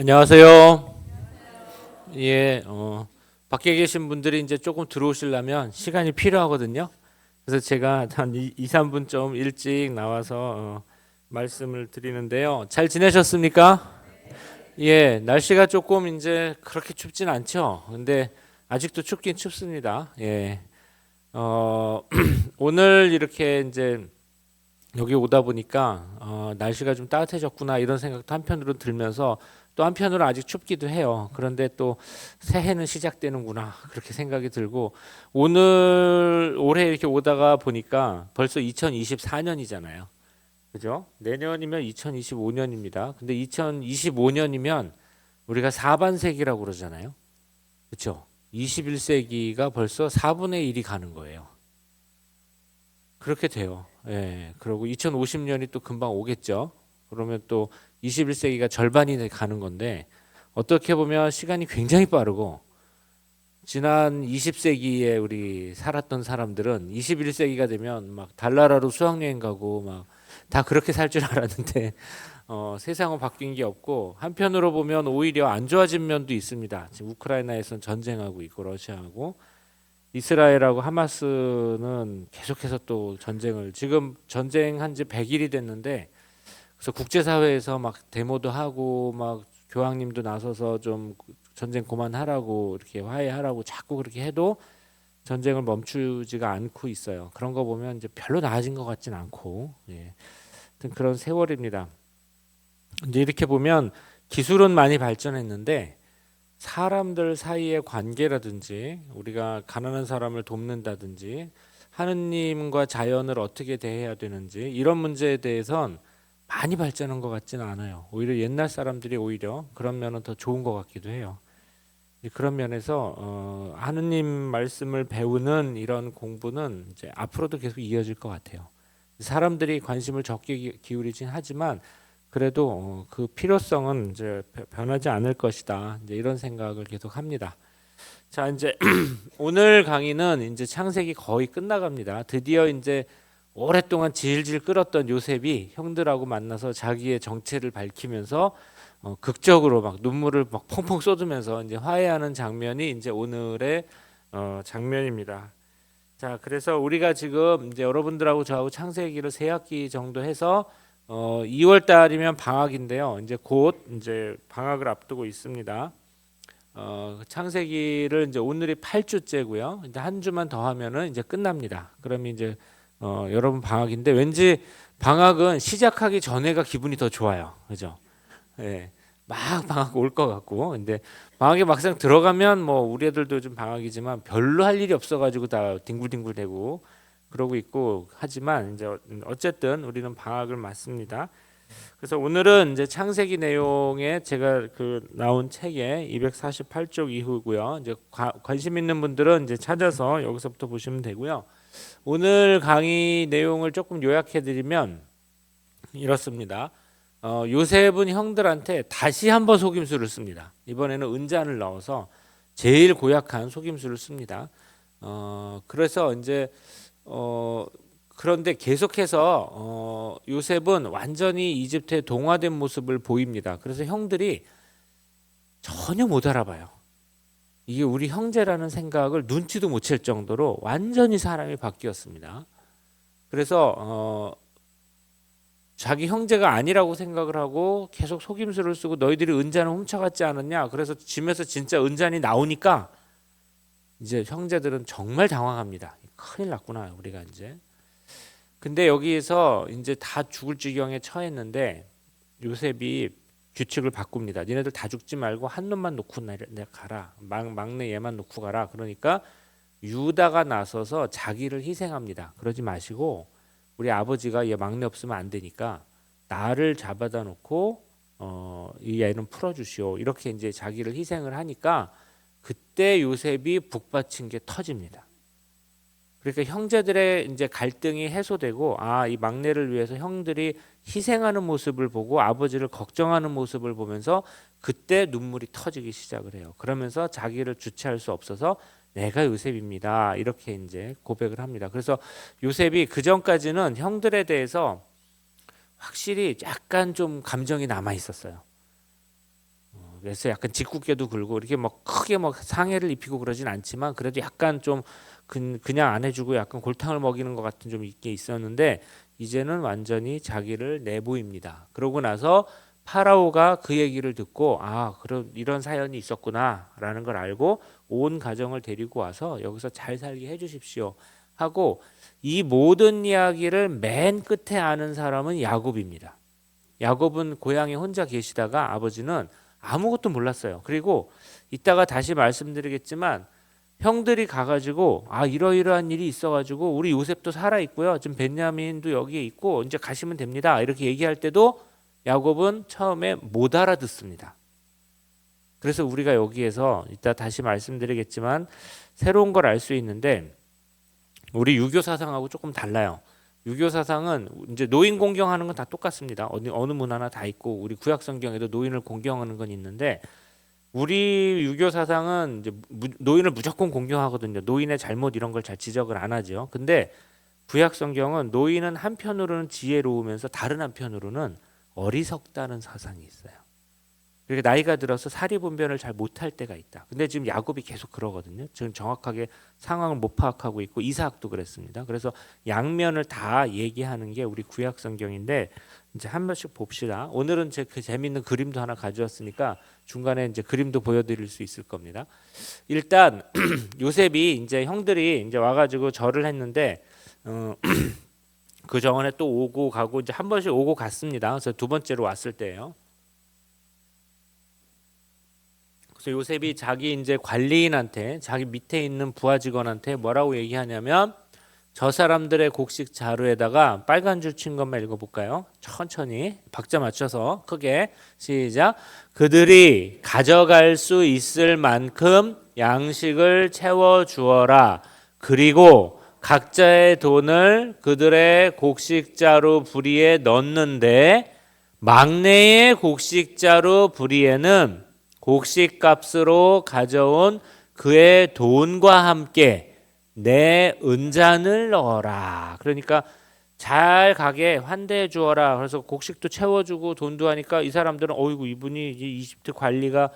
안녕하세요. 예, 밖에 계신 분들이 이제 조금 들어오시려면 시간이 필요하거든요. 그래서 제가 한 2, 3분 좀 일찍 나와서 말씀을 드리는데요. 잘 지내셨습니까? 예, 날씨가 조금 이제 그렇게 춥진 않죠. 근데 아직도 춥긴 춥습니다. 예, 오늘 이렇게 이제 여기 오다 보니까 날씨가 좀 따뜻해졌구나 이런 생각도 한편으로 들면서 또 한편으로 아직 춥기도 해요. 그런데 또 새해는 시작되는구나 그렇게 생각이 들고 오늘 올해 이렇게 오다가 보니까 벌써 2024년이잖아요. 그죠? 내년이면 2025년입니다. 근데 2025년이면 우리가 4반세기라고 그러잖아요. 그렇죠? 21세기가 벌써 4분의 1이 가는 거예요. 그렇게 돼요. 예. 그리고 2050년이 또 금방 오겠죠. 그러면 또 21세기가 절반이 가는 건데 어떻게 보면 시간이 굉장히 빠르고 지난 20세기에 우리 살았던 사람들은 21세기가 되면 막 달나라로 수학여행 가고 막 다 그렇게 살 줄 알았는데 세상은 바뀐 게 없고 한편으로 보면 오히려 안 좋아진 면도 있습니다. 지금 우크라이나에선 전쟁하고 있고 러시아하고 이스라엘하고 하마스는 계속해서 또 전쟁을 지금 전쟁한 지 100일이 됐는데 그래서 국제사회에서 막 데모도 하고 막 교황님도 나서서 좀 전쟁 그만하라고 이렇게 화해하라고 자꾸 그렇게 해도 전쟁을 멈추지가 않고 있어요. 그런 거 보면 이제 별로 나아진 것 같진 않고 예. 하여튼 그런 세월입니다. 이제 이렇게 보면 기술은 많이 발전했는데 사람들 사이의 관계라든지 우리가 가난한 사람을 돕는다든지 하느님과 자연을 어떻게 대해야 되는지 이런 문제에 대해선 많이 발전한 것 같지는 않아요. 오히려 옛날 사람들이 오히려 그런 면은 더 좋은 것 같기도 해요. 그런 면에서 하느님 말씀을 배우는 이런 공부는 이제 앞으로도 계속 이어질 것 같아요. 사람들이 관심을 적게 기울이진 하지만 그래도 그 필요성은 이제 변하지 않을 것이다. 이제 이런 생각을 계속 합니다. 자, 이제 오늘 강의는 이제 창세기 거의 끝나갑니다. 드디어 이제 오랫동안 질질 끌었던 요셉이 형들하고 만나서 자기의 정체를 밝히면서 극적으로 막 눈물을 막 펑펑 쏟으면서 이제 화해하는 장면이 이제 오늘의 장면입니다. 자, 그래서 우리가 지금 이제 여러분들하고 저하고 창세기를 세 학기 정도 해서 2월 달이면 방학인데요. 이제 곧 이제 방학을 앞두고 있습니다. 창세기를 이제 오늘이 8주째고요. 이제 한 주만 더 하면은 이제 끝납니다. 그러면 이제 여러분 방학인데 왠지 방학은 시작하기 전에가 기분이 더 좋아요. 그죠? 예. 막 방학 올 것 같고 근데 방학에 막상 들어가면 뭐 우리 애들도 좀 방학이지만 별로 할 일이 없어가지고 다 뒹굴뒹굴대고 그러고 있고 하지만 이제 어쨌든 우리는 방학을 맞습니다. 그래서 오늘은 이제 창세기 내용에 제가 그 나온 책에 248쪽 이후고요. 이제 관심 있는 분들은 이제 찾아서 여기서부터 보시면 되고요. 오늘 강의 내용을 조금 요약해 드리면 이렇습니다. 요셉은 형들한테 다시 한번 속임수를 씁니다. 이번에는 은잔을 넣어서 제일 고약한 속임수를 씁니다. 그래서 이제 그런데 계속해서 요셉은 완전히 이집트에 동화된 모습을 보입니다. 그래서 형들이 전혀 못 알아봐요. 이게 우리 형제라는 생각을 눈치도 못 챌 정도로 완전히 사람이 바뀌었습니다. 그래서 자기 형제가 아니라고 생각을 하고 계속 속임수를 쓰고 너희들이 은잔을 훔쳐갔지 않았냐. 그래서 짐에서 진짜 은잔이 나오니까 이제 형제들은 정말 당황합니다. 큰일 났구나 우리가 이제. 근데 여기에서 이제 다 죽을 지경에 처했는데 요셉이 규칙을 바꿉니다. 니네들 다 죽지 말고 한 놈만 놓고 가라. 막내 얘만 놓고 가라. 그러니까 유다가 나서서 자기를 희생합니다. 그러지 마시고 우리 아버지가 얘 막내 없으면 안 되니까 나를 잡아다 놓고 이 애는 풀어주시오. 이렇게 이제 자기를 희생을 하니까 그때 요셉이 북받친 게 터집니다. 그러니까 형제들의 이제 갈등이 해소되고 이 막내를 위해서 형들이 희생하는 모습을 보고 아버지를 걱정하는 모습을 보면서 그때 눈물이 터지기 시작을 해요. 그러면서 자기를 주체할 수 없어서 내가 요셉입니다. 이렇게 이제 고백을 합니다. 그래서 요셉이 그 전까지는 형들에 대해서 확실히 약간 좀 감정이 남아 있었어요. 그래서 약간 짓궂게도 굴고 이렇게 뭐 크게 뭐 상해를 입히고 그러진 않지만 그래도 약간 좀 그냥 안 해주고 약간 골탕을 먹이는 것 같은 좀 있게 있었는데 이제는 완전히 자기를 내보입니다. 그러고 나서 파라오가 그 얘기를 듣고 그런 이런 사연이 있었구나라는 걸 알고 온 가정을 데리고 와서 여기서 잘 살게 해주십시오 하고 이 모든 이야기를 맨 끝에 아는 사람은 야곱입니다. 야곱은 고향에 혼자 계시다가 아버지는 아무것도 몰랐어요. 그리고 이따가 다시 말씀드리겠지만 형들이 가가지고 이러이러한 일이 있어가지고 우리 요셉도 살아 있고요. 지금 베냐민도 여기에 있고 이제 가시면 됩니다. 이렇게 얘기할 때도 야곱은 처음에 못 알아듣습니다. 그래서 우리가 여기에서 이따 다시 말씀드리겠지만 새로운 걸 알 수 있는데 우리 유교 사상하고 조금 달라요. 유교 사상은 이제 노인 공경하는 건 다 똑같습니다. 어느 문화나 다 있고 우리 구약 성경에도 노인을 공경하는 건 있는데 우리 유교 사상은 이제 노인을 무조건 공경하거든요. 노인의 잘못 이런 걸 잘 지적을 안 하죠. 근데 구약 성경은 노인은 한편으로는 지혜로우면서 다른 한편으로는 어리석다는 사상이 있어요. 그러니까 나이가 들어서 사리분별을 잘 못할 때가 있다. 근데 지금 야곱이 계속 그러거든요. 지금 정확하게 상황을 못 파악하고 있고 이삭도 그랬습니다. 그래서 양면을 다 얘기하는 게 우리 구약 성경인데 이제 한 번씩 봅시다. 오늘은 제 그 재밌는 그림도 하나 가져왔으니까 중간에 이제 그림도 보여드릴 수 있을 겁니다. 일단 요셉이 이제 형들이 이제 와가지고 절을 했는데 그 전에 또 오고 가고 이제 한 번씩 오고 갔습니다. 그래서 두 번째로 왔을 때예요. 그래서 요셉이 자기 이제 관리인한테 자기 밑에 있는 부하 직원한테 뭐라고 얘기하냐면 저 사람들의 곡식 자루에다가 빨간 줄 친 것만 읽어볼까요? 천천히 박자 맞춰서 크게 시작. 그들이 가져갈 수 있을 만큼 양식을 채워 주어라. 그리고 각자의 돈을 그들의 곡식 자루 부리에 넣는데 막내의 곡식 자루 부리에는 곡식값으로 가져온 그의 돈과 함께 내 은잔을 넣어라. 그러니까 잘 가게 환대해 주어라. 그래서 곡식도 채워주고 돈도 하니까 이 사람들은 어이구 이분이 이제 이집트 관리가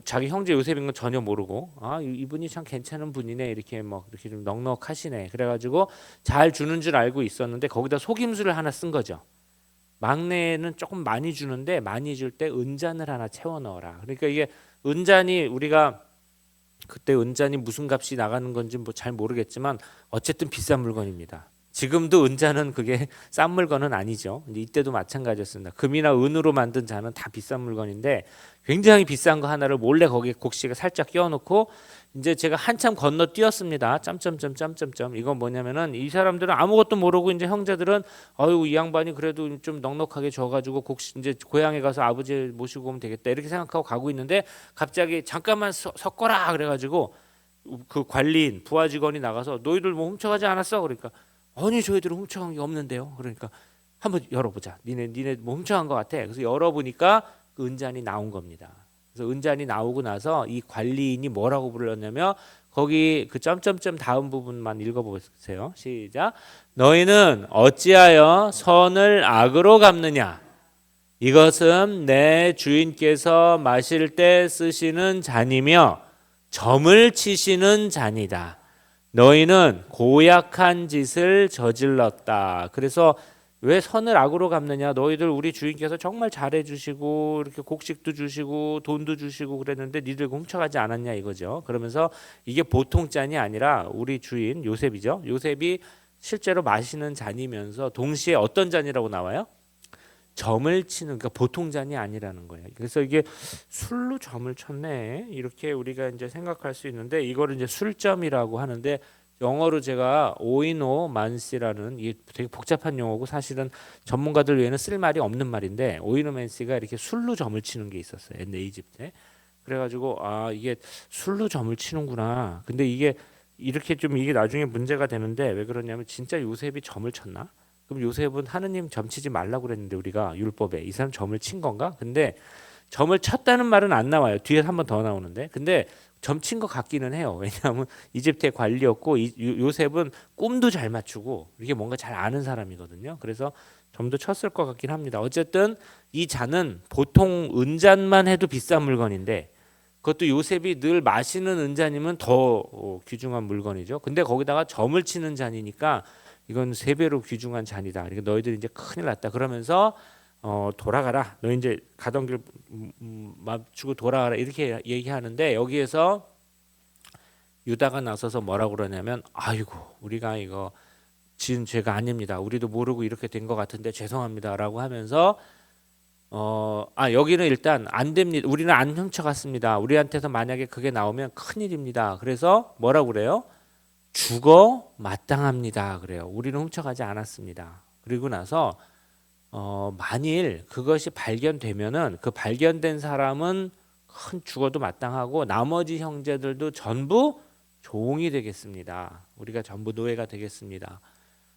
자기 형제 요셉인 건 전혀 모르고 이분이 참 괜찮은 분이네 이렇게 뭐 이렇게 좀 넉넉하시네. 그래가지고 잘 주는 줄 알고 있었는데 거기다 속임수를 하나 쓴 거죠. 막내는 조금 많이 주는데 많이 줄 때 은잔을 하나 채워 넣어라. 그러니까 이게 은잔이 우리가 그때 은잔이 무슨 값이 나가는 건지 뭐 잘 모르겠지만 어쨌든 비싼 물건입니다. 지금도 은잔은 그게 싼 물건은 아니죠. 이때도 마찬가지였습니다. 금이나 은으로 만든 잔은 다 비싼 물건인데 굉장히 비싼 거 하나를 몰래 거기에 곡식에 살짝 끼워놓고 이제 제가 한참 건너뛰었습니다. 점점점 이건 뭐냐면은 이 사람들은 아무것도 모르고 이제 형제들은 어유 이 양반이 그래도 좀 넉넉하게 줘가지고 곡식 이제 고향에 가서 아버지 모시고 오면 되겠다 이렇게 생각하고 가고 있는데 갑자기 잠깐만 섞어라 그래가지고 그 관리인 부하 직원이 나가서 너희들 뭐 훔쳐가지 않았어? 그러니까 아니 저희들은 훔쳐간 게 없는데요. 그러니까 한번 열어보자. 니네 뭐 훔쳐간 것 같아. 그래서 열어보니까 그 은잔이 나온 겁니다. 그래서 은잔이 나오고 나서 이 관리인이 뭐라고 불렀냐면 거기 그 점점점 다음 부분만 읽어보세요. 시작. 너희는 어찌하여 선을 악으로 갚느냐? 이것은 내 주인께서 마실 때 쓰시는 잔이며 점을 치시는 잔이다. 너희는 고약한 짓을 저질렀다. 그래서 왜 선을 악으로 갚느냐? 너희들 우리 주인께서 정말 잘해주시고 이렇게 곡식도 주시고 돈도 주시고 그랬는데 니들 훔쳐가지 않았냐 이거죠. 그러면서 이게 보통 잔이 아니라 우리 주인 요셉이죠. 요셉이 실제로 마시는 잔이면서 동시에 어떤 잔이라고 나와요? 점을 치는, 그러니까 보통 잔이 아니라는 거예요. 그래서 이게 술로 점을 쳤네 이렇게 우리가 이제 생각할 수 있는데 이거를 이제 술점이라고 하는데 영어로 제가 오이노만시라는 이게 되게 복잡한 용어고 사실은 전문가들 외에는 쓸 말이 없는 말인데 오이노만시가 이렇게 술로 점을 치는 게 있었어요. 옛날 이집트에. 그래가지고 이게 술로 점을 치는구나. 근데 이게 이렇게 좀 이게 나중에 문제가 되는데 왜 그러냐면 진짜 요셉이 점을 쳤나? 그럼 요셉은 하느님 점치지 말라고 그랬는데 우리가 율법에 이 사람 점을 친 건가? 근데 점을 쳤다는 말은 안 나와요. 뒤에 한 번 더 나오는데. 근데 점친 것 같기는 해요. 왜냐하면 이집트의 관리였고 요셉은 꿈도 잘 맞추고 이게 뭔가 잘 아는 사람이거든요. 그래서 점도 쳤을 것 같긴 합니다. 어쨌든 이 잔은 보통 은잔만 해도 비싼 물건인데 그것도 요셉이 늘 마시는 은잔이면 더 귀중한 물건이죠. 근데 거기다가 점을 치는 잔이니까 이건 3배로 귀중한 잔이다. 그러니까 너희들 이제 큰일 났다. 그러면서 돌아가라. 너 이제 가던 길 멈추고 돌아가라. 이렇게 얘기하는데 여기에서 유다가 나서서 뭐라고 그러냐면 아이고 우리가 이거 지은 죄가 아닙니다. 우리도 모르고 이렇게 된 것 같은데 죄송합니다라고 하면서 여기는 일단 안 됩니다. 우리는 안 훔쳐갔습니다. 우리한테서 만약에 그게 나오면 큰일입니다. 그래서 뭐라고 그래요? 죽어 마땅합니다. 그래요. 우리는 훔쳐가지 않았습니다. 그리고 나서 만일 그것이 발견되면은 그 발견된 사람은 큰 죽어도 마땅하고 나머지 형제들도 전부 종이 되겠습니다. 우리가 전부 노예가 되겠습니다.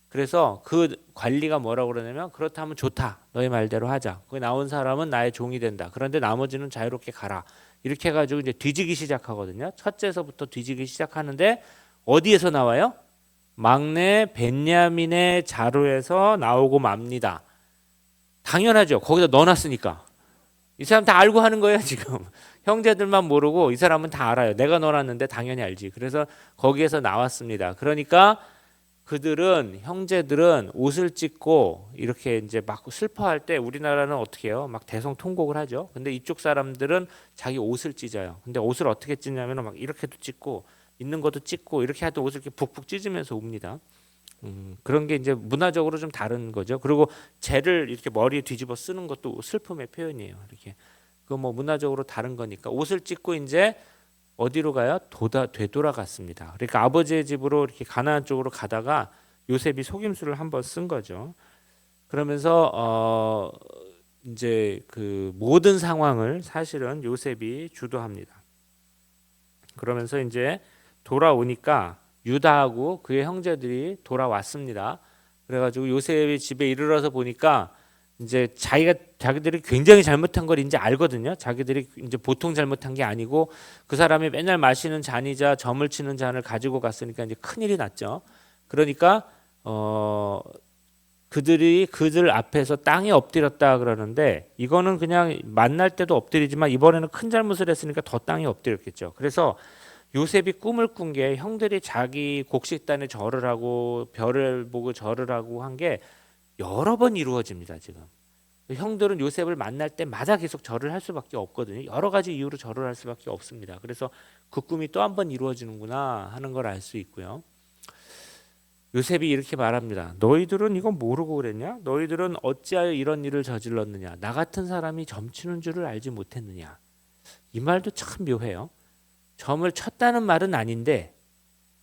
그래서 그 관리가 뭐라고 그러냐면 그렇다면 좋다. 너의 말대로 하자. 거기 나온 사람은 나의 종이 된다. 그런데 나머지는 자유롭게 가라. 이렇게 해가지고 이제 뒤지기 시작하거든요. 첫째서부터 뒤지기 시작하는데 어디에서 나와요? 막내 벤야민의 자루에서 나오고 맙니다. 당연하죠. 거기다 넣어놨으니까. 이 사람 다 알고 하는 거예요 지금. 형제들만 모르고 이 사람은 다 알아요. 내가 넣어놨는데 당연히 알지. 그래서 거기에서 나왔습니다. 그러니까 그들은 형제들은 옷을 찢고 이렇게 이제 막 슬퍼할 때 우리나라는 어떻게 해요? 막 대성통곡을 하죠. 근데 이쪽 사람들은 자기 옷을 찢어요. 근데 옷을 어떻게 찢냐면 막 이렇게도 찢고 있는 것도 찢고 이렇게 하도 옷을 이렇게 북북 찢으면서 옵니다. 그런 게 이제 문화적으로 좀 다른 거죠. 그리고 재를 이렇게 머리에 뒤집어 쓰는 것도 슬픔의 표현이에요. 이렇게 그 뭐 문화적으로 다른 거니까 옷을 찢고 이제 어디로 가요? 되돌아갔습니다. 그러니까 아버지의 집으로 이렇게 가나안 쪽으로 가다가 요셉이 속임수를 한번 쓴 거죠. 그러면서 이제 그 모든 상황을 사실은 요셉이 주도합니다. 그러면서 이제 돌아오니까 유다하고 그의 형제들이 돌아왔습니다. 그래가지고 요셉의 집에 이르러서 보니까 이제 자기들이 굉장히 잘못한 걸 이제 알거든요. 자기들이 이제 보통 잘못한 게 아니고 그 사람이 맨날 마시는 잔이자 점을 치는 잔을 가지고 갔으니까 이제 큰일이 났죠. 그러니까 그들이 그들 앞에서 땅에 엎드렸다 그러는데 이거는 그냥 만날 때도 엎드리지만 이번에는 큰 잘못을 했으니까 더 땅에 엎드렸겠죠. 그래서 요셉이 꿈을 꾼 게 형들이 자기 곡식단에 절을 하고 별을 보고 절을 하고 한 게 여러 번 이루어집니다. 지금 형들은 요셉을 만날 때마다 계속 절을 할 수밖에 없거든요. 여러 가지 이유로 절을 할 수밖에 없습니다. 그래서 그 꿈이 또 한 번 이루어지는구나 하는 걸 알 수 있고요. 요셉이 이렇게 말합니다. 너희들은 이거 모르고 그랬냐? 너희들은 어찌하여 이런 일을 저질렀느냐? 나 같은 사람이 점치는 줄을 알지 못했느냐? 이 말도 참 묘해요. 점을 쳤다는 말은 아닌데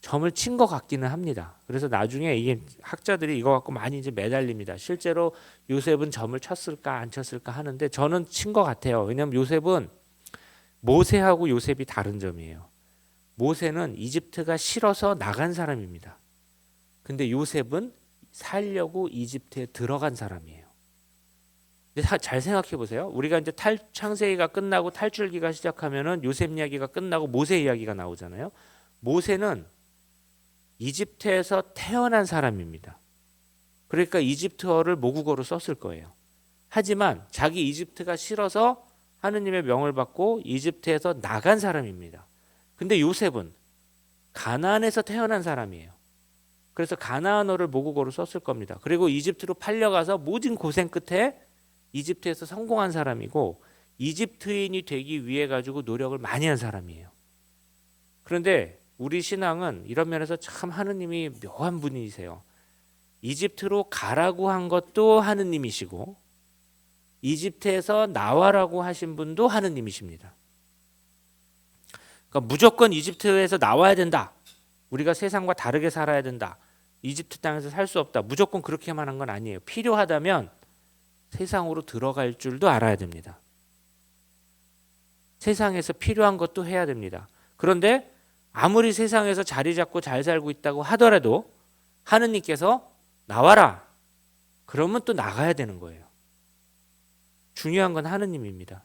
점을 친 것 같기는 합니다. 그래서 나중에 이게 학자들이 이거 갖고 많이 이제 매달립니다. 실제로 요셉은 점을 쳤을까 안 쳤을까 하는데 저는 친 것 같아요. 왜냐하면 요셉은 모세하고 요셉이 다른 점이에요. 모세는 이집트가 싫어서 나간 사람입니다. 근데 요셉은 살려고 이집트에 들어간 사람이에요. 근데 잘 생각해 보세요. 우리가 이제 창세기가 끝나고 탈출기가 시작하면은 요셉 이야기가 끝나고 모세 이야기가 나오잖아요. 모세는 이집트에서 태어난 사람입니다. 그러니까 이집트어를 모국어로 썼을 거예요. 하지만 자기 이집트가 싫어서 하느님의 명을 받고 이집트에서 나간 사람입니다. 근데 요셉은 가나안에서 태어난 사람이에요. 그래서 가나안어를 모국어로 썼을 겁니다. 그리고 이집트로 팔려가서 모진 고생 끝에 이집트에서 성공한 사람이고 이집트인이 되기 위해 가지고 노력을 많이 한 사람이에요. 그런데 우리 신앙은 이런 면에서 참 하느님이 묘한 분이세요. 이집트로 가라고 한 것도 하느님이시고 이집트에서 나와라고 하신 분도 하느님이십니다. 그러니까 무조건 이집트에서 나와야 된다. 우리가 세상과 다르게 살아야 된다. 이집트 땅에서 살 수 없다. 무조건 그렇게만 한 건 아니에요. 필요하다면 세상으로 들어갈 줄도 알아야 됩니다. 세상에서 필요한 것도 해야 됩니다. 그런데 아무리 세상에서 자리 잡고 잘 살고 있다고 하더라도 하느님께서 나와라. 그러면 또 나가야 되는 거예요. 중요한 건 하느님입니다.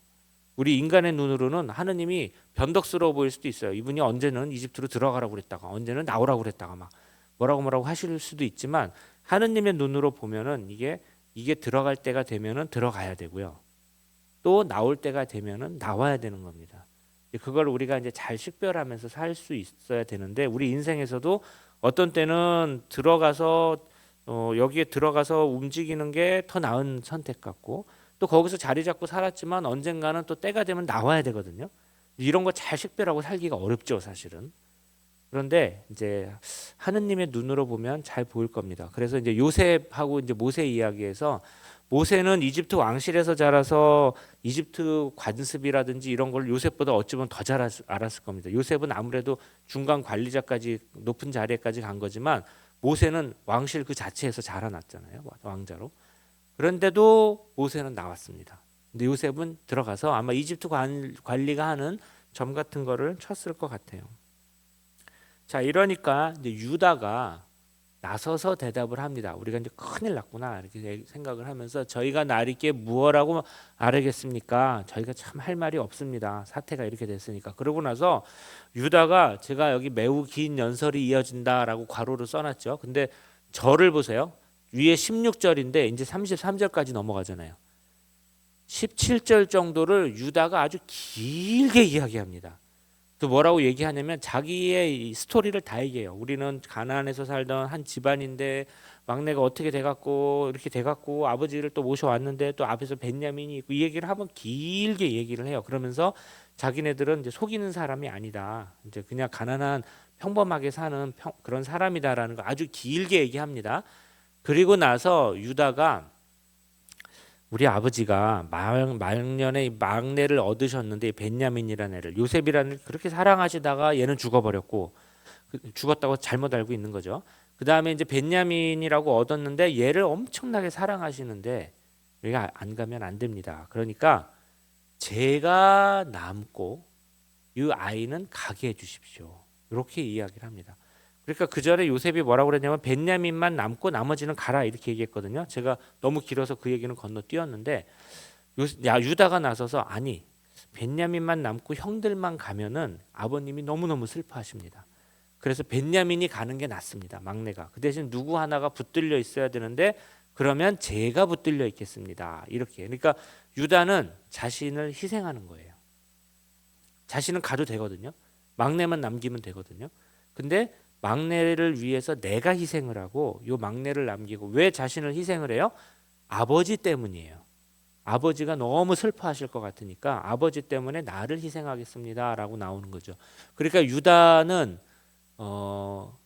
우리 인간의 눈으로는 하느님이 변덕스러워 보일 수도 있어요. 이분이 언제는 이집트로 들어가라고 그랬다가 언제는 나오라고 그랬다가 막 뭐라고 하실 수도 있지만 하느님의 눈으로 보면은 이게 들어갈 때가 되면은 들어가야 되고요. 또 나올 때가 되면은 나와야 되는 겁니다. 그걸 우리가 이제 잘 식별하면서 살 수 있어야 되는데 우리 인생에서도 어떤 때는 들어가서 여기에 들어가서 움직이는 게 더 나은 선택 같고 또 거기서 자리 잡고 살았지만 언젠가는 또 때가 되면 나와야 되거든요. 이런 거 잘 식별하고 살기가 어렵죠, 사실은. 그런데 이제 하느님의 눈으로 보면 잘 보일 겁니다. 그래서 이제 요셉하고 이제 모세 이야기에서 모세는 이집트 왕실에서 자라서 이집트 관습이라든지 이런 걸 요셉보다 어찌 보면 더 잘 알았을 겁니다. 요셉은 아무래도 중간 관리자까지 높은 자리에까지 간 거지만 모세는 왕실 그 자체에서 자라났잖아요. 왕자로. 그런데도 모세는 나왔습니다. 근데 요셉은 들어가서 아마 이집트 관리가 하는 점 같은 거를 쳤을 것 같아요. 자, 이러니까 이제 유다가 나서서 대답을 합니다. 우리가 이제 큰일 났구나 이렇게 생각을 하면서 저희가 나리께 무엇라고 아뢰겠습니까? 저희가 참 할 말이 없습니다. 사태가 이렇게 됐으니까. 그러고 나서 유다가 제가 여기 매우 긴 연설이 이어진다라고 괄호로 써놨죠. 근데 절을 보세요. 위에 16절인데 이제 33절까지 넘어가잖아요. 17절 정도를 유다가 아주 길게 이야기합니다. 또 뭐라고 얘기하냐면 자기의 스토리를 다 얘기해요. 우리는 가나안에서 살던 한 집안인데 막내가 어떻게 돼갖고 이렇게 돼갖고 아버지를 또 모셔왔는데 또 앞에서 벤야민이 있고 이 얘기를 한번 길게 얘기를 해요. 그러면서 자기네들은 이제 속이는 사람이 아니다. 이제 그냥 가난한 평범하게 사는 그런 사람이다라는 거 아주 길게 얘기합니다. 그리고 나서 유다가 우리 아버지가 말년에 막내를 얻으셨는데 벤야민이라는 애를 요셉이라는 애를 그렇게 사랑하시다가 얘는 죽어버렸고 죽었다고 잘못 알고 있는 거죠. 그 다음에 이제 벤야민이라고 얻었는데 얘를 엄청나게 사랑하시는데 여기가 안 가면 안 됩니다. 그러니까 제가 남고 이 아이는 가게 해주십시오. 이렇게 이야기를 합니다. 그러니까 그 전에 요셉이 뭐라고 그랬냐면 벤야민만 남고 나머지는 가라 이렇게 얘기했거든요. 제가 너무 길어서 그 얘기는 건너뛰었는데 유다가 나서서 아니 벤야민만 남고 형들만 가면은 아버님이 너무너무 슬퍼하십니다. 그래서 벤야민이 가는 게 낫습니다. 막내가. 그 대신 누구 하나가 붙들려 있어야 되는데 그러면 제가 붙들려 있겠습니다. 이렇게. 그러니까 유다는 자신을 희생하는 거예요. 자신은 가도 되거든요. 막내만 남기면 되거든요. 근데 막내를 위해서 내가 희생을 하고 요 막내를 남기고 왜 자신을 희생을 해요? 아버지 때문이에요. 아버지가 너무 슬퍼하실 것 같으니까 아버지 때문에 나를 희생하겠습니다라고 나오는 거죠. 그러니까 유다는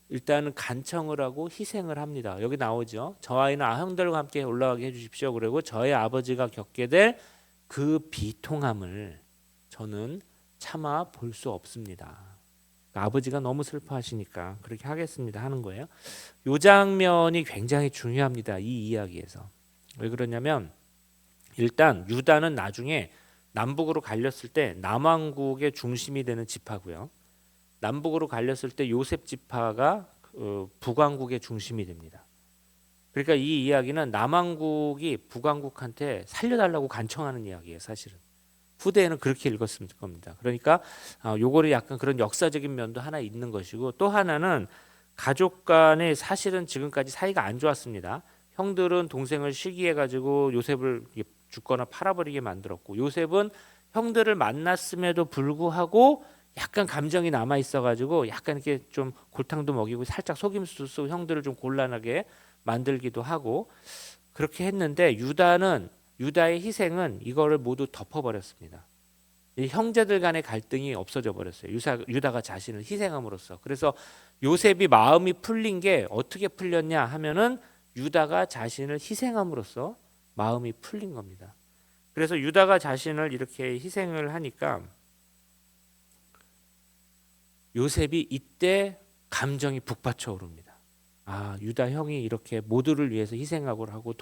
일단은 간청을 하고 희생을 합니다. 여기 나오죠. 저 아이는 형들과 함께 올라가게 해주십시오. 그리고 저의 아버지가 겪게 될 그 비통함을 저는 참아 볼 수 없습니다. 아버지가 너무 슬퍼하시니까 그렇게 하겠습니다 하는 거예요. 이 장면이 굉장히 중요합니다. 이 이야기에서. 왜 그러냐면 일단 유다는 나중에 남북으로 갈렸을 때 남왕국의 중심이 되는 지파고요. 남북으로 갈렸을 때 요셉 지파가 북왕국의 중심이 됩니다. 그러니까 이 이야기는 남왕국이 북왕국한테 살려달라고 간청하는 이야기예요. 사실은. 후대에는 그렇게 읽었을 겁니다. 그러니까 요거를 약간 그런 역사적인 면도 하나 있는 것이고 또 하나는 가족 간에 사실은 지금까지 사이가 안 좋았습니다. 형들은 동생을 시기해가지고 요셉을 죽거나 팔아버리게 만들었고 요셉은 형들을 만났음에도 불구하고 약간 감정이 남아 있어가지고 약간 이렇게 좀 골탕도 먹이고 살짝 속임수 쓰고 형들을 좀 곤란하게 만들기도 하고 그렇게 했는데 유다의 희생은 이거를 모두 덮어버렸습니다. 이 형제들 간의 갈등이 없어져 버렸어요. 유다가 자신을 희생함으로써. 그래서 요셉이 마음이 풀린 게 어떻게 풀렸냐 하면은 유다가 자신을 희생함으로써 마음이 풀린 겁니다. 그래서 유다가 자신을 이렇게 희생을 하니까 요셉이 이때 감정이 북받쳐 오릅니다. 아, 유다 형이 이렇게 모두를 위해서 희생하고 하고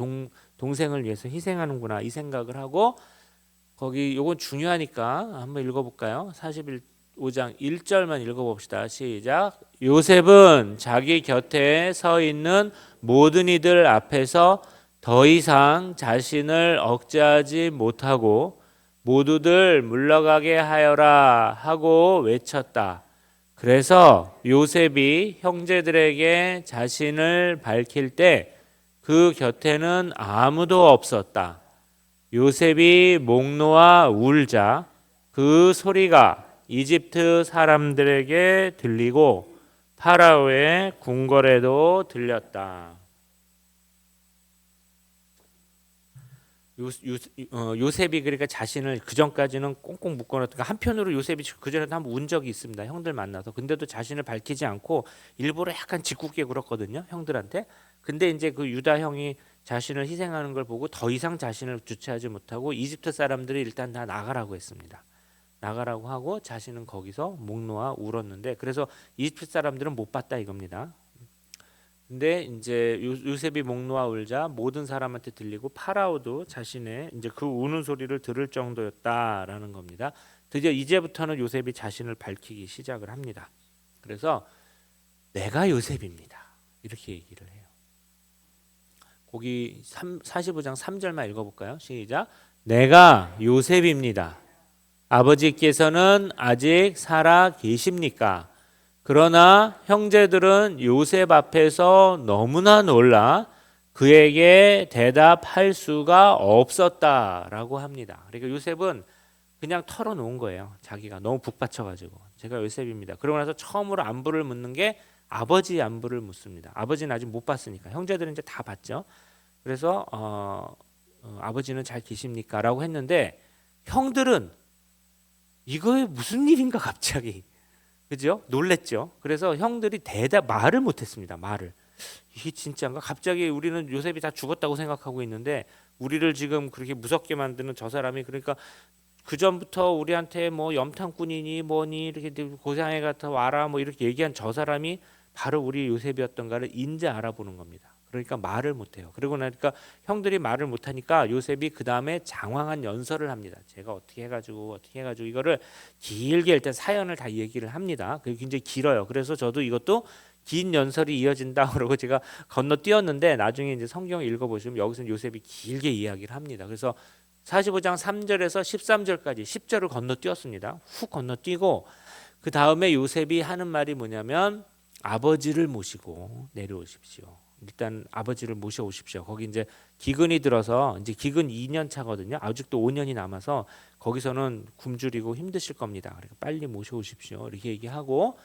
동생을 위해서 희생하는구나 이 생각을 하고 거기 요건 중요하니까 한번 읽어볼까요? 45장 1절만 읽어봅시다. 시작. 요셉은 자기 곁에 서 있는 모든 이들 앞에서 더 이상 자신을 억제하지 못하고 모두들 물러가게 하여라 하고 외쳤다. 그래서 요셉이 형제들에게 자신을 밝힐 때 그 곁에는 아무도 없었다. 요셉이 목 놓아 울자 그 소리가 이집트 사람들에게 들리고 파라오의 궁궐에도 들렸다. 요셉이 그러니까 자신을 그 전까지는 꽁꽁 묶어놨다가 한편으로 요셉이 그 전에도 한번 운 적이 있습니다. 형들 만나서. 근데도 자신을 밝히지 않고 일부러 약간 짓궂게 굴었거든요. 형들한테. 근데 이제 그 유다 형이 자신을 희생하는 걸 보고 더 이상 자신을 주체하지 못하고 이집트 사람들이 일단 다 나가라고 했습니다. 나가라고 하고 자신은 거기서 목 놓아 울었는데 그래서 이집트 사람들은 못 봤다 이겁니다. 근데 이제 요셉이 목 놓아 울자 모든 사람한테 들리고 파라오도 자신의 이제 그 우는 소리를 들을 정도였다라는 겁니다. 드디어 이제부터는 요셉이 자신을 밝히기 시작을 합니다. 그래서 내가 요셉입니다. 이렇게 얘기를 해요. 거기 45장 3절만 읽어볼까요? 시작. 내가 요셉입니다. 아버지께서는 아직 살아 계십니까? 그러나 형제들은 요셉 앞에서 너무나 놀라 그에게 대답할 수가 없었다라고 합니다. 그러니까 요셉은 그냥 털어놓은 거예요. 자기가 너무 북받쳐가지고 제가 요셉입니다. 그러고 나서 처음으로 안부를 묻는 게 아버지 안부를 묻습니다. 아버지는 아직 못 봤으니까 형제들은 이제 다 봤죠. 그래서 아버지는 잘 계십니까?라고 했는데 형들은 이거에 무슨 일인가 갑자기 그죠? 놀랬죠. 그래서 형들이 말을 못했습니다. 말을. 이게 진짜인가? 갑자기 우리는 요셉이 다 죽었다고 생각하고 있는데 우리를 지금 그렇게 무섭게 만드는 저 사람이 그러니까 그 전부터 우리한테 뭐 염탐꾼이니 뭐니 이렇게 고향에 갔다 와라 뭐 이렇게 얘기한 저 사람이 바로 우리 요셉이었던가를 인제 알아보는 겁니다. 그러니까 말을 못해요. 그러고 나니까 형들이 말을 못하니까 요셉이 그 다음에 장황한 연설을 합니다. 제가 어떻게 해가지고 이거를 길게 일단 사연을 다 얘기를 합니다. 그게 굉장히 길어요. 그래서 저도 이것도 긴 연설이 이어진다 그러고 제가 건너뛰었는데 나중에 이제 성경 읽어보시면 여기서 요셉이 길게 이야기를 합니다. 그래서 45장 3절에서 13절까지 10절을 건너뛰었습니다. 훅 건너뛰고 그 다음에 요셉이 하는 말이 뭐냐면 아버지를 모시고 내려오십시오. 일단 아버지를 모셔오십시오. 거기 이제 기근이 들어서 이제 기근 2년 차거든요. 아직도 5년이 남아서 거기서는 굶주리고 힘드실 겁니다. 그러니까 빨리 모셔오십시오. 이렇게 얘기하고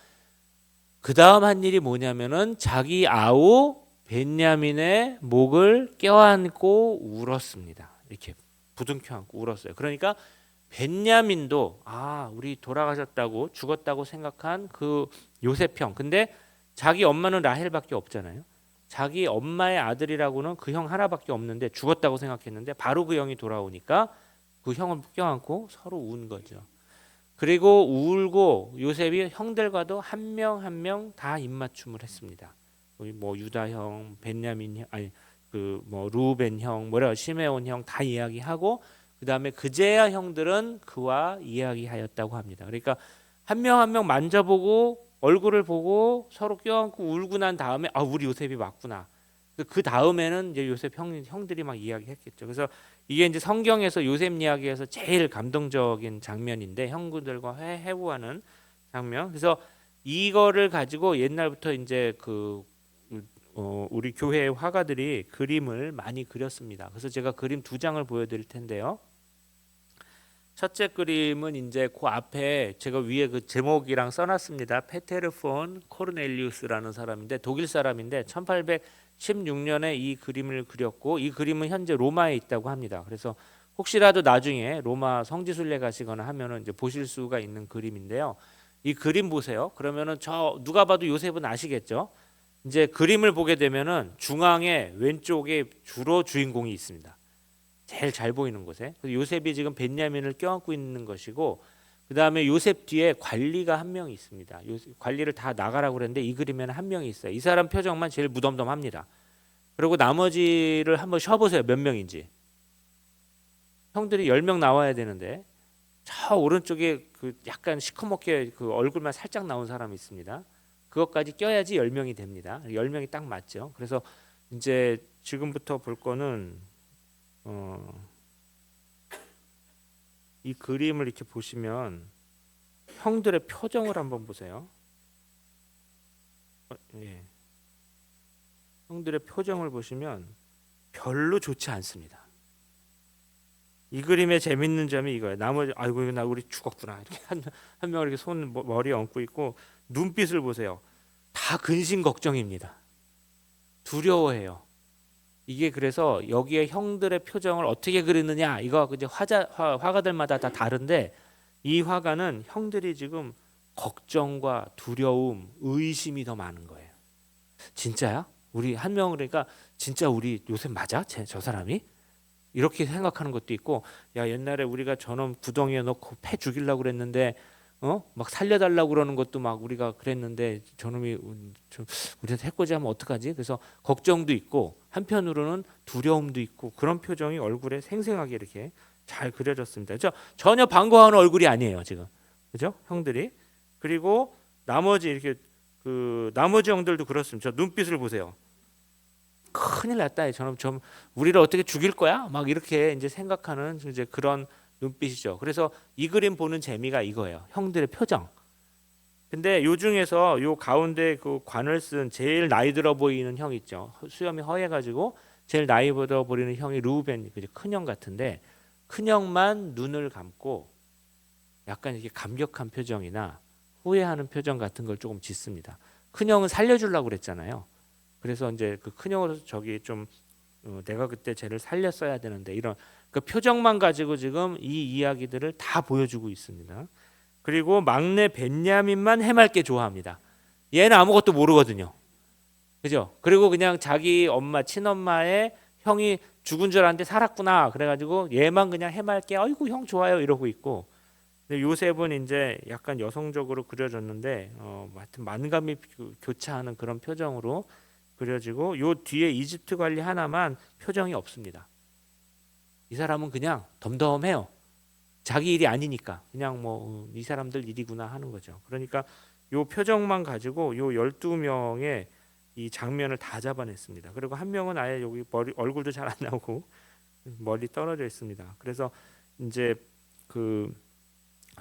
그 다음 한 일이 뭐냐면은 자기 아우 벤야민의 목을 껴안고 울었습니다. 이렇게 부둥켜 안고 울었어요. 그러니까 벤야민도 우리 돌아가셨다고 죽었다고 생각한 그 요셉 형. 근데 자기 엄마는 라헬밖에 없잖아요. 자기 엄마의 아들이라고는 그 형 하나밖에 없는데 죽었다고 생각했는데 바로 그 형이 돌아오니까 그 형을 껴안고 서로 운 거죠. 그리고 울고 요셉이 형들과도 한 명 한 명 다 입맞춤을 했습니다. 뭐 유다 형, 벤야민 형, 아니 그 뭐 루벤 형, 시메온 형 다 이야기하고 그 다음에 그제야 형들은 그와 이야기하였다고 합니다. 그러니까 한 명 한 명 만져보고 얼굴을 보고 서로 껴안고 울고 난 다음에 우리 요셉이 맞구나. 그 다음에는 이제 요셉 형들이 막 이야기했겠죠. 그래서 이게 이제 성경에서 요셉 이야기에서 제일 감동적인 장면인데 형들과 회부하는 장면. 그래서 이거를 가지고 옛날부터 이제 우리 교회 화가들이 그림을 많이 그렸습니다. 그래서 제가 그림 2장을 보여드릴 텐데요. 첫째 그림은 이제 그 앞에 제가 위에 그 제목이랑 써놨습니다. 페테르 폰 코르넬리우스라는 사람인데 독일 사람인데 1816년에 이 그림을 그렸고 이 그림은 현재 로마에 있다고 합니다. 그래서 혹시라도 나중에 로마 성지순례 가시거나 하면은 이제 보실 수가 있는 그림인데요. 이 그림 보세요. 그러면은 저 누가 봐도 요셉은 아시겠죠? 이제 그림을 보게 되면은 중앙에 왼쪽에 주로 주인공이 있습니다. 제일 잘 보이는 곳에. 요셉이 지금 벤야민을 껴안고 있는 것이고 그 다음에 요셉 뒤에 관리가 한 명이 있습니다. 관리를 다 나가라고 그랬는데 이 그림에는 한 명이 있어요. 이 사람 표정만 제일 무덤덤합니다. 그리고 나머지를 한번 쉬어보세요. 몇 명인지. 형들이 10명 나와야 되는데 저 오른쪽에 그 약간 시커멓게 그 얼굴만 살짝 나온 사람이 있습니다. 그것까지 껴야지 10명이 됩니다. 10명이 딱 맞죠. 그래서 이제 지금부터 볼 거는 이 그림을 이렇게 보시면 형들의 표정을 한번 보세요. 예. 형들의 표정을 보시면 별로 좋지 않습니다. 이 그림의 재밌는 점이 이거예요. 나머지 아이고 나 우리 죽었구나 이렇게 한 명 이렇게 손 머리에 얹고 있고 눈빛을 보세요. 다 근심 걱정입니다. 두려워해요. 이게 그래서 여기에 형들의 표정을 어떻게 그리느냐 이거 이제 화가들마다 다 다른데 이 화가는 형들이 지금 걱정과 두려움, 의심이 더 많은 거예요. 진짜야? 우리 한 명 그러니까 진짜 우리 요셉 맞아? 저 사람이? 이렇게 생각하는 것도 있고 야 옛날에 우리가 저놈 구덩이에 넣고 패 죽이려고 그랬는데 막 살려달라고 그러는 것도 막 우리가 그랬는데 저놈이 우리한테 해코지하면 어떡하지? 그래서 걱정도 있고 한편으로는 두려움도 있고 그런 표정이 얼굴에 생생하게 이렇게 잘 그려졌습니다. 전혀 반가워하는 얼굴이 아니에요 지금, 그죠? 형들이. 그리고 나머지 이렇게 그 나머지 형들도 그렇습니다. 저 눈빛을 보세요. 큰일 났다. 저놈 좀 우리를 어떻게 죽일 거야? 막 이렇게 이제 생각하는 이제 그런 눈빛이죠. 그래서 이 그림 보는 재미가 이거예요. 형들의 표정. 근데 요 중에서 요 가운데 그 관을 쓴 제일 나이 들어 보이는 형 있죠. 수염이 허해가지고 제일 나이 들어 보이는 형이 루벤, 큰 형 같은데 큰 형만 눈을 감고 약간 이렇게 감격한 표정이나 후회하는 표정 같은 걸 조금 짓습니다. 큰 형은 살려주려고 그랬잖아요. 그래서 이제 그 큰 형으로서 저기 좀 내가 그때 쟤를 살렸어야 되는데 이런 그 표정만 가지고 지금 이 이야기들을 다 보여주고 있습니다. 그리고 막내 벤야민만 해맑게 좋아합니다. 얘는 아무것도 모르거든요. 그죠? 그리고 그냥 자기 엄마 친엄마의 형이 죽은 줄 알았는데 살았구나. 그래가지고 얘만 그냥 해맑게 아이고 형 좋아요 이러고 있고. 근데 요셉은 이제 약간 여성적으로 그려졌는데 하여튼 만감이 교차하는 그런 표정으로 그려지고 요 뒤에 이집트 관리 하나만 표정이 없습니다. 이 사람은 그냥 덤덤해요. 자기 일이 아니니까 그냥 뭐 이 사람들 일이구나 하는 거죠. 그러니까 요 표정만 가지고 요 12명의 이 장면을 다 잡아냈습니다. 그리고 한 명은 아예 여기 얼굴도 잘 안 나오고 멀리 떨어져 있습니다. 그래서 이제 그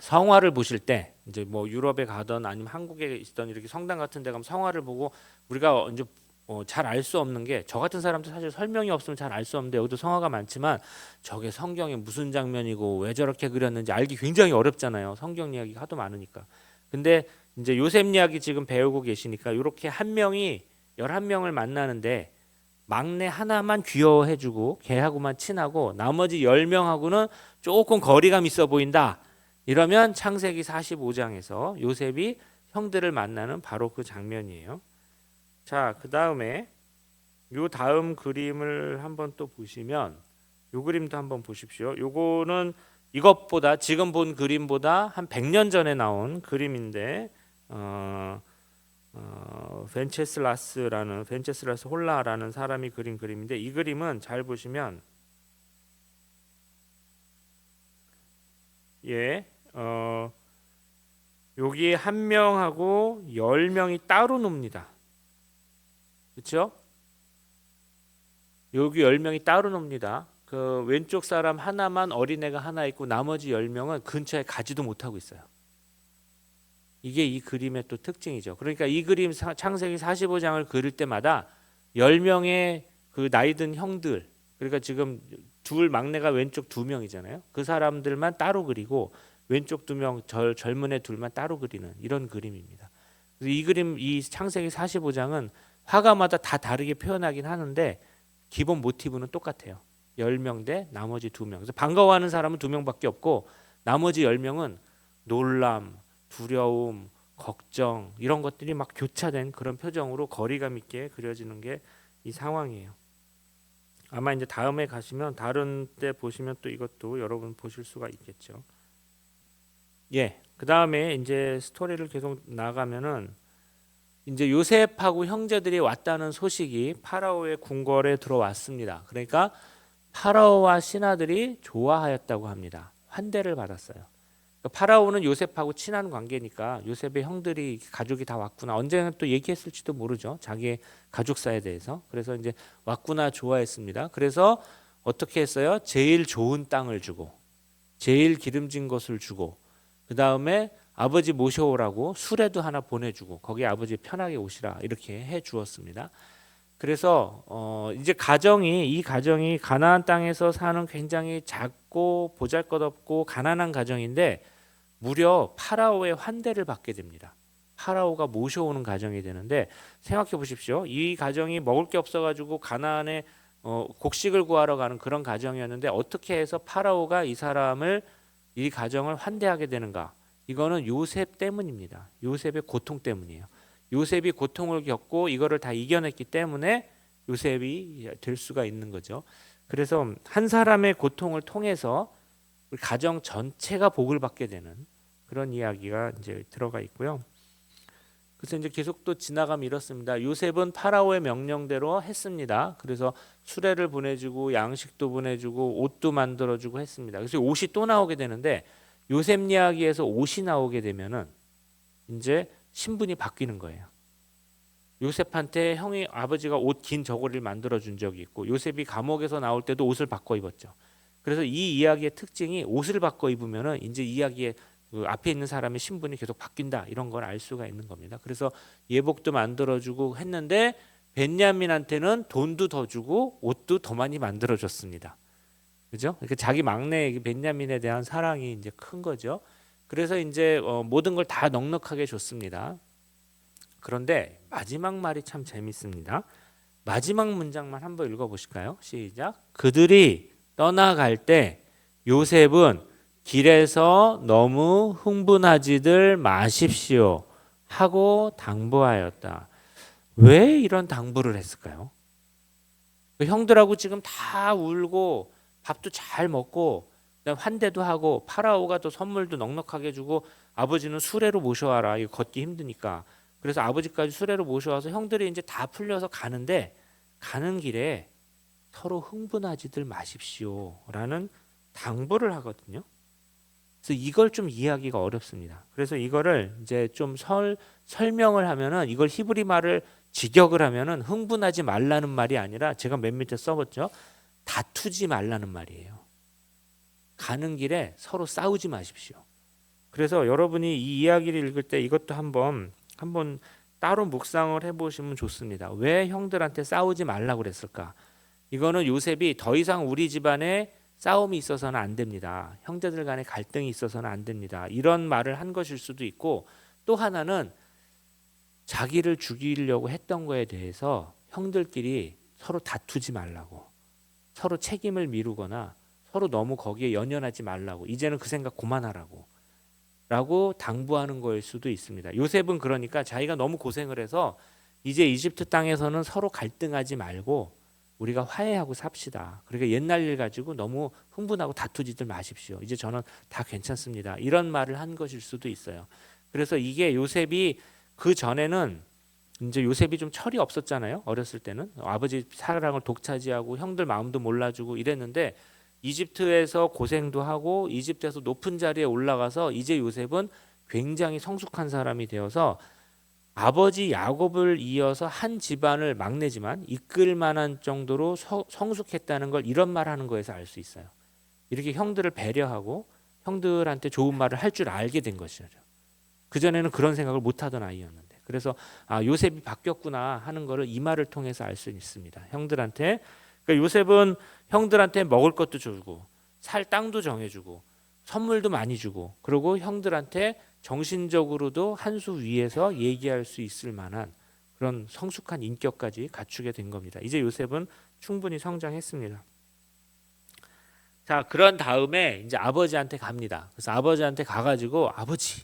성화를 보실 때 이제 뭐 유럽에 가던 아니면 한국에 있던 이렇게 성당 같은 데 가면 성화를 보고 우리가 이제 잘 알 수 없는 게 저 같은 사람도 사실 설명이 없으면 잘 알 수 없는데 여기도 성화가 많지만 저게 성경에 무슨 장면이고 왜 저렇게 그렸는지 알기 굉장히 어렵잖아요. 성경 이야기가 하도 많으니까. 근데 이제 요셉 이야기 지금 배우고 계시니까 이렇게 한 명이 11명을 만나는데 막내 하나만 귀여워해주고 걔하고만 친하고 나머지 10명하고는 조금 거리감 있어 보인다. 이러면 창세기 45장에서 요셉이 형들을 만나는 바로 그 장면이에요. 자, 그 다음에 요 다음 그림을 한번 또 보시면 요 그림도 한번 보십시오. 요거는 이것보다 지금 본 그림보다 한 100년 전에 나온 그림인데 벤체슬라스 홀라라는 사람이 그린 그림인데 이 그림은 잘 보시면 여기 한 명하고 10명이 따로 놉니다. 그렇죠? 여기 10명이 따로 놉니다. 그 왼쪽 사람 하나만 어린애가 하나 있고 나머지 10명은 근처에 가지도 못하고 있어요. 이게 이 그림의 또 특징이죠. 그러니까 이 그림 창세기 45장을 그릴 때마다 10명의 그 나이든 형들, 그러니까 지금 둘 막내가 왼쪽 2명이잖아요. 그 사람들만 따로 그리고 왼쪽 2명 젊은 애 둘만 따로 그리는 이런 그림입니다. 그래서 이 그림 이 창세기 45장은 화가마다 다 다르게 표현하긴 하는데 기본 모티브는 똑같아요. 10명 대 나머지 2명. 그래서 반가워하는 사람은 2명밖에 없고 나머지 10명은 놀람, 두려움, 걱정 이런 것들이 막 교차된 그런 표정으로 거리감 있게 그려지는 게 이 상황이에요. 아마 이제 다음에 가시면 다른 때 보시면 또 이것도 여러분 보실 수가 있겠죠. 예. 그다음에 이제 스토리를 계속 나가면은 이제 요셉하고 형제들이 왔다는 소식이 파라오의 궁궐에 들어왔습니다. 그러니까 파라오와 신하들이 좋아하였다고 합니다. 환대를 받았어요. 파라오는 요셉하고 친한 관계니까 요셉의 형들이 가족이 다 왔구나. 언젠가 또 얘기했을지도 모르죠. 자기의 가족사에 대해서. 그래서 이제 왔구나 좋아했습니다. 그래서 어떻게 했어요? 제일 좋은 땅을 주고 제일 기름진 것을 주고 그 다음에 아버지 모셔오라고 수레도 하나 보내주고 거기 아버지 편하게 오시라 이렇게 해 주었습니다. 그래서 이제 이 가정이 가나안 땅에서 사는 굉장히 작고 보잘것없고 가난한 가정인데 무려 파라오의 환대를 받게 됩니다. 파라오가 모셔오는 가정이 되는데 생각해 보십시오. 이 가정이 먹을 게 없어가지고 가나안에 곡식을 구하러 가는 그런 가정이었는데 어떻게 해서 파라오가 이 가정을 환대하게 되는가? 이거는 요셉 때문입니다. 요셉의 고통 때문이에요. 요셉이 고통을 겪고 이거를 다 이겨냈기 때문에 요셉이 될 수가 있는 거죠. 그래서 한 사람의 고통을 통해서 우리 가정 전체가 복을 받게 되는 그런 이야기가 이제 들어가 있고요. 그래서 이제 계속 또 지나가면 이렇습니다. 요셉은 파라오의 명령대로 했습니다. 그래서 수레를 보내주고 양식도 보내주고 옷도 만들어주고 했습니다. 그래서 옷이 또 나오게 되는데 요셉 이야기에서 옷이 나오게 되면은 이제 신분이 바뀌는 거예요. 요셉한테 아버지가 옷 긴 저고리를 만들어 준 적이 있고 요셉이 감옥에서 나올 때도 옷을 바꿔 입었죠. 그래서 이 이야기의 특징이 옷을 바꿔 입으면은 이제 이야기의 그 앞에 있는 사람의 신분이 계속 바뀐다 이런 걸 알 수가 있는 겁니다. 그래서 예복도 만들어주고 했는데 벤야민한테는 돈도 더 주고 옷도 더 많이 만들어줬습니다. 그죠? 그러니까 자기 막내 벤야민에 대한 사랑이 이제 큰 거죠. 그래서 이제 모든 걸 다 넉넉하게 줬습니다. 그런데 마지막 말이 참 재밌습니다. 마지막 문장만 한번 읽어보실까요? 시작. 그들이 떠나갈 때 요셉은 길에서 너무 흥분하지들 마십시오 하고 당부하였다. 왜 이런 당부를 했을까요? 형들하고 지금 다 울고 밥도 잘 먹고 환대도 하고 파라오가 또 선물도 넉넉하게 주고 아버지는 수레로 모셔와라. 이거 걷기 힘드니까. 그래서 아버지까지 수레로 모셔와서 형들이 이제 다 풀려서 가는데 가는 길에 서로 흥분하지들 마십시오라는 당부를 하거든요. 그래서 이걸 좀 이해하기가 어렵습니다. 그래서 이거를 이제 좀 설명을 하면은 이걸 히브리 말을 직역을 하면은 흥분하지 말라는 말이 아니라 제가 맨 밑에 써봤죠. 다투지 말라는 말이에요. 가는 길에 서로 싸우지 마십시오. 그래서 여러분이 이 이야기를 읽을 때 이것도 한번 따로 묵상을 해보시면 좋습니다. 왜 형들한테 싸우지 말라고 그랬을까? 이거는 요셉이 더 이상 우리 집안에 싸움이 있어서는 안 됩니다. 형제들 간에 갈등이 있어서는 안 됩니다. 이런 말을 한 것일 수도 있고 또 하나는 자기를 죽이려고 했던 거에 대해서 형들끼리 서로 다투지 말라고 서로 책임을 미루거나 서로 너무 거기에 연연하지 말라고 이제는 그 생각 그만하라고 라고 당부하는 거일 수도 있습니다. 요셉은 그러니까 자기가 너무 고생을 해서 이제 이집트 땅에서는 서로 갈등하지 말고 우리가 화해하고 삽시다. 그러니까 옛날 일 가지고 너무 흥분하고 다투지들 마십시오. 이제 저는 다 괜찮습니다. 이런 말을 한 것일 수도 있어요. 그래서 이게 요셉이 그 전에는 이제 요셉이 좀 철이 없었잖아요. 어렸을 때는 아버지 사랑을 독차지하고 형들 마음도 몰라주고 이랬는데 이집트에서 고생도 하고 이집트에서 높은 자리에 올라가서 이제 요셉은 굉장히 성숙한 사람이 되어서 아버지 야곱을 이어서 한 집안을 막내지만 이끌 만한 정도로 성숙했다는 걸 이런 말하는 거에서 알 수 있어요. 이렇게 형들을 배려하고 형들한테 좋은 말을 할 줄 알게 된 것이죠. 그전에는 그런 생각을 못하던 아이였는데 그래서 요셉이 바뀌었구나 하는 거를 이 말을 통해서 알 수 있습니다. 형들한테 그러니까 요셉은 형들한테 먹을 것도 주고 살 땅도 정해주고 선물도 많이 주고 그리고 형들한테 정신적으로도 한 수 위에서 얘기할 수 있을 만한 그런 성숙한 인격까지 갖추게 된 겁니다. 이제 요셉은 충분히 성장했습니다. 자, 그런 다음에 이제 아버지한테 갑니다. 그래서 아버지한테 가가지고 아버지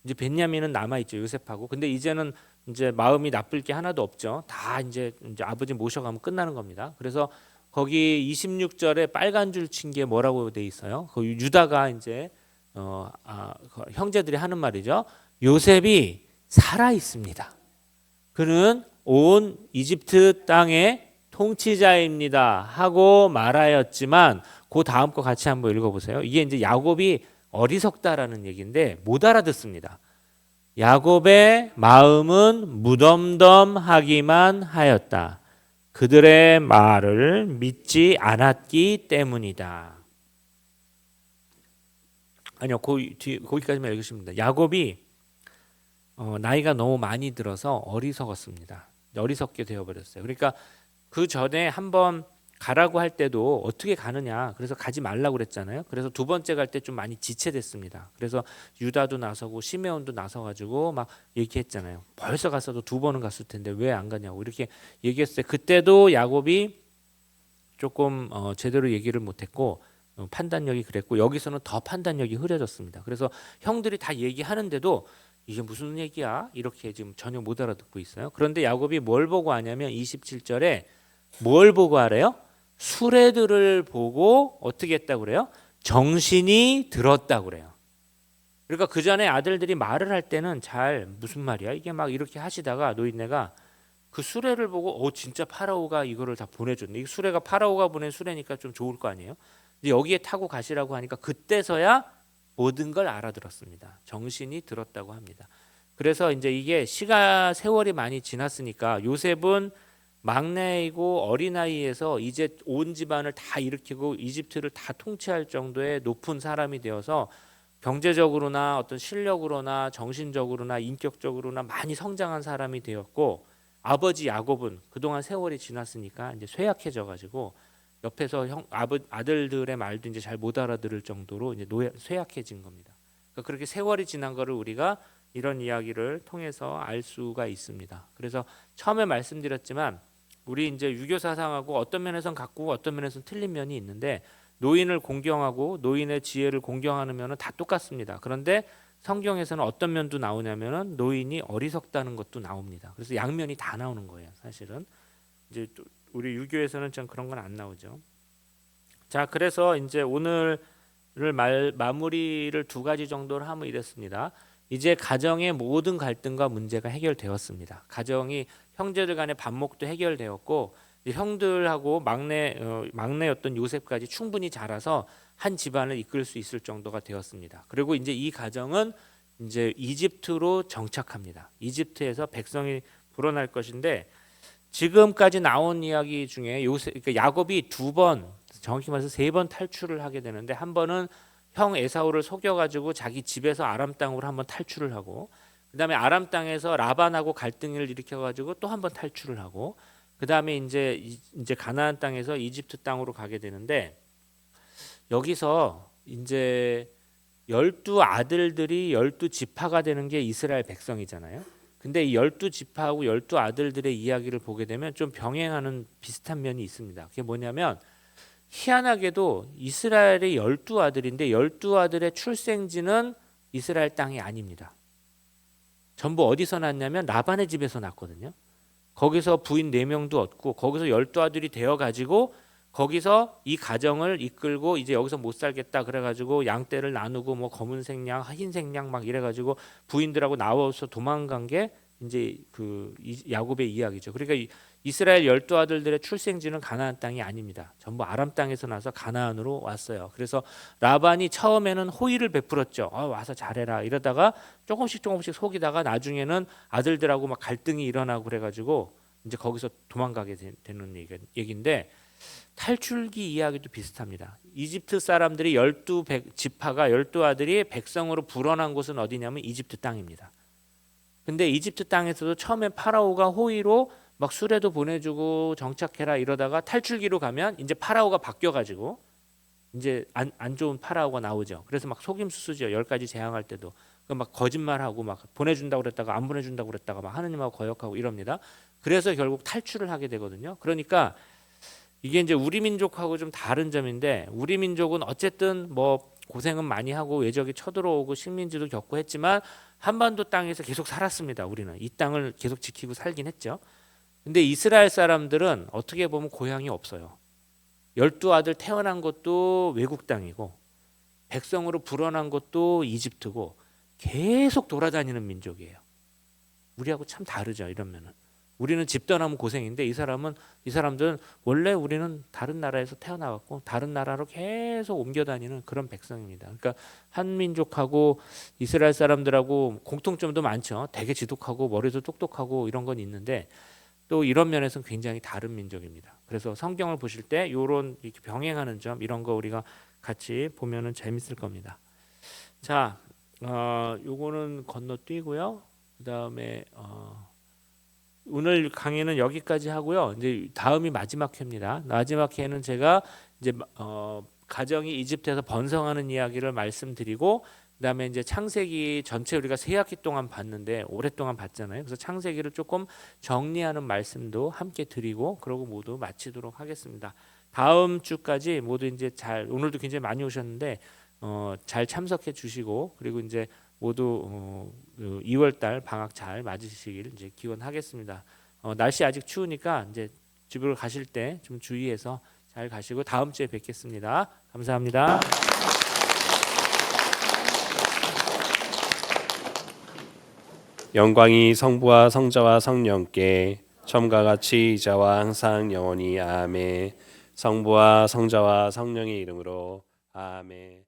이제 벤야민은 남아 있죠 요셉하고. 근데 이제는 이제 마음이 나쁠 게 하나도 없죠. 다 이제 아버지 모셔가면 끝나는 겁니다. 그래서 거기 26절에 빨간 줄 친 게 뭐라고 돼 있어요? 그 유다가 이제 형제들이 하는 말이죠. 요셉이 살아 있습니다. 그는 온 이집트 땅의 통치자입니다. 하고 말하였지만 그 다음 거 같이 한번 읽어보세요. 이게 이제 야곱이 어리석다라는 얘기인데 못 알아듣습니다. 야곱의 마음은 무덤덤하기만 하였다. 그들의 말을 믿지 않았기 때문이다. 아니요, 거기까지만 읽으시면 됩니다. 야곱이 나이가 너무 많이 들어서 어리석었습니다. 어리석게 되어버렸어요. 그러니까 그 전에 한번 가라고 할 때도 어떻게 가느냐. 그래서 가지 말라고 그랬잖아요. 그래서 두 번째 갈 때 좀 많이 지체됐습니다. 그래서 유다도 나서고 시메온도 나서가지고 막 얘기했잖아요. 벌써 갔어도 두 번은 갔을 텐데 왜 안 가냐고 이렇게 얘기했어요. 그때도 야곱이 조금 제대로 얘기를 못했고 판단력이 그랬고 여기서는 더 판단력이 흐려졌습니다. 그래서 형들이 다 얘기하는데도 이게 무슨 얘기야? 이렇게 지금 전혀 못 알아듣고 있어요. 그런데 야곱이 뭘 보고 하냐면 27절에 뭘 보고 하래요? 수레들을 보고 어떻게 했다고 그래요? 정신이 들었다고 그래요. 그러니까 그 전에 아들들이 말을 할 때는 잘 무슨 말이야? 이게 막 이렇게 하시다가 노인네가 그 수레를 보고 진짜 파라오가 이거를 다 보내줬네. 이 수레가 파라오가 보낸 수레니까 좀 좋을 거 아니에요? 근데 여기에 타고 가시라고 하니까 그때서야 모든 걸 알아들었습니다. 정신이 들었다고 합니다. 그래서 이제 이게 세월이 많이 지났으니까 요셉은 막내이고 어린아이에서 이제 온 집안을 다 일으키고 이집트를 다 통치할 정도의 높은 사람이 되어서 경제적으로나 어떤 실력으로나 정신적으로나 인격적으로나 많이 성장한 사람이 되었고 아버지 야곱은 그동안 세월이 지났으니까 이제 쇠약해져 가지고 옆에서 아들들의 말도 이제 잘 못 알아들을 정도로 이제 쇠약해진 겁니다. 그러니까 그렇게 세월이 지난 거를 우리가 이런 이야기를 통해서 알 수가 있습니다. 그래서 처음에 말씀드렸지만 우리 이제 유교 사상하고 어떤 면에선 같고 어떤 면에선 틀린 면이 있는데 노인을 공경하고 노인의 지혜를 공경하는 면은 다 똑같습니다. 그런데 성경에서는 어떤 면도 나오냐면은 노인이 어리석다는 것도 나옵니다. 그래서 양면이 다 나오는 거예요. 사실은 이제 우리 유교에서는 좀 그런 건 안 나오죠. 자, 그래서 이제 오늘을 마무리를 두 가지 정도로 하면 이랬습니다. 이제 가정의 모든 갈등과 문제가 해결되었습니다. 가정이 형제들 간의 반목도 해결되었고 형들하고 막내였던 요셉까지 충분히 자라서 한 집안을 이끌 수 있을 정도가 되었습니다. 그리고 이제 이 가정은 이제 이집트로 정착합니다. 이집트에서 백성이 불어날 것인데 지금까지 나온 이야기 중에 그러니까 야곱이 두 번, 정확히 말해서 세 번 탈출을 하게 되는데 한 번은 형 에사우를 속여가지고 자기 집에서 아람 땅으로 한번 탈출을 하고 그다음에 아람 땅에서 라반하고 갈등을 일으켜가지고 또 한 번 탈출을 하고 그다음에 이제 가나안 땅에서 이집트 땅으로 가게 되는데 여기서 이제 12아들들이 12지파가 되는 게 이스라엘 백성이잖아요. 근데 이 12지파하고 12아들들의 이야기를 보게 되면 좀 병행하는 비슷한 면이 있습니다. 그게 뭐냐면 희한하게도 이스라엘의 12아들인데 12아들의 출생지는 이스라엘 땅이 아닙니다. 전부 어디서 났냐면 라반의 집에서 났거든요. 거기서 부인 4명도 얻고 거기서 12아들이 되어가지고 거기서 이 가정을 이끌고 이제 여기서 못 살겠다 그래가지고 양떼를 나누고 뭐 검은색 양, 흰색 양 막 이래가지고 부인들하고 나와서 도망간 게 이제 그 야곱의 이야기죠. 그러니까 이스라엘 12아들들의 출생지는 가나안 땅이 아닙니다. 전부 아람 땅에서 나서 가나안으로 왔어요. 그래서 라반이 처음에는 호의를 베풀었죠. 와서 잘해라 이러다가 조금씩 속이다가 나중에는 아들들하고 막 갈등이 일어나고 그래가지고 이제 거기서 도망가게 되는 얘기인데 탈출기 이야기도 비슷합니다. 이집트 사람들이 12지파가 12아들이 백성으로 불어난 곳은 어디냐면 이집트 땅입니다. 근데 이집트 땅에서도 처음에 파라오가 호의로 막 수레도 보내주고 정착해라 이러다가 탈출기로 가면 이제 파라오가 바뀌어가지고 이제 안 좋은 파라오가 나오죠. 그래서 막 속임수수죠. 10가지 재앙할 때도 막 거짓말하고 막 보내준다고 그랬다가 안 보내준다고 그랬다가 막 하느님하고 거역하고 이럽니다. 그래서 결국 탈출을 하게 되거든요. 그러니까 이게 이제 우리 민족하고 좀 다른 점인데 우리 민족은 어쨌든 뭐 고생은 많이 하고 외적이 쳐들어오고 식민지도 겪고 했지만 한반도 땅에서 계속 살았습니다. 우리는 이 땅을 계속 지키고 살긴 했죠. 근데 이스라엘 사람들은 어떻게 보면 고향이 없어요. 12아들 태어난 것도 외국 땅이고 백성으로 불어난 것도 이집트고 계속 돌아다니는 민족이에요. 우리하고 참 다르죠. 이러면은 우리는 집 떠나면 고생인데 이 사람들은 원래 우리는 다른 나라에서 태어나갖고 다른 나라로 계속 옮겨 다니는 그런 백성입니다. 그러니까 한 민족하고 이스라엘 사람들하고 공통점도 많죠. 되게 지독하고 머리도 똑똑하고 이런 건 있는데 또 이런 면에서는 굉장히 다른 민족입니다. 그래서 성경을 보실 때 이런 이렇게 병행하는 점 이런 거 우리가 같이 보면은 재밌을 겁니다. 자, 요거는 건너뛰고요. 그다음에 오늘 강의는 여기까지 하고요. 이제 다음이 마지막 회입니다. 마지막 회는 제가 이제 가정이 이집트에서 번성하는 이야기를 말씀드리고, 그다음에 이제 창세기 전체 우리가 세 학기 동안 봤는데 오랫동안 봤잖아요. 그래서 창세기를 조금 정리하는 말씀도 함께 드리고, 그러고 모두 마치도록 하겠습니다. 다음 주까지 모두 이제 오늘도 굉장히 많이 오셨는데 잘 참석해 주시고, 그리고 이제 모두 2월 달 방학 잘 맞으시길 이제 기원하겠습니다. 날씨 아직 추우니까 이제 집으로 가실 때 좀 주의해서 잘 가시고 다음 주에 뵙겠습니다. 감사합니다. 영광이 성부와 성자와 성령께 처음과 같이 이제와 항상 영원히 아멘. 성부와 성자와 성령의 이름으로 아멘.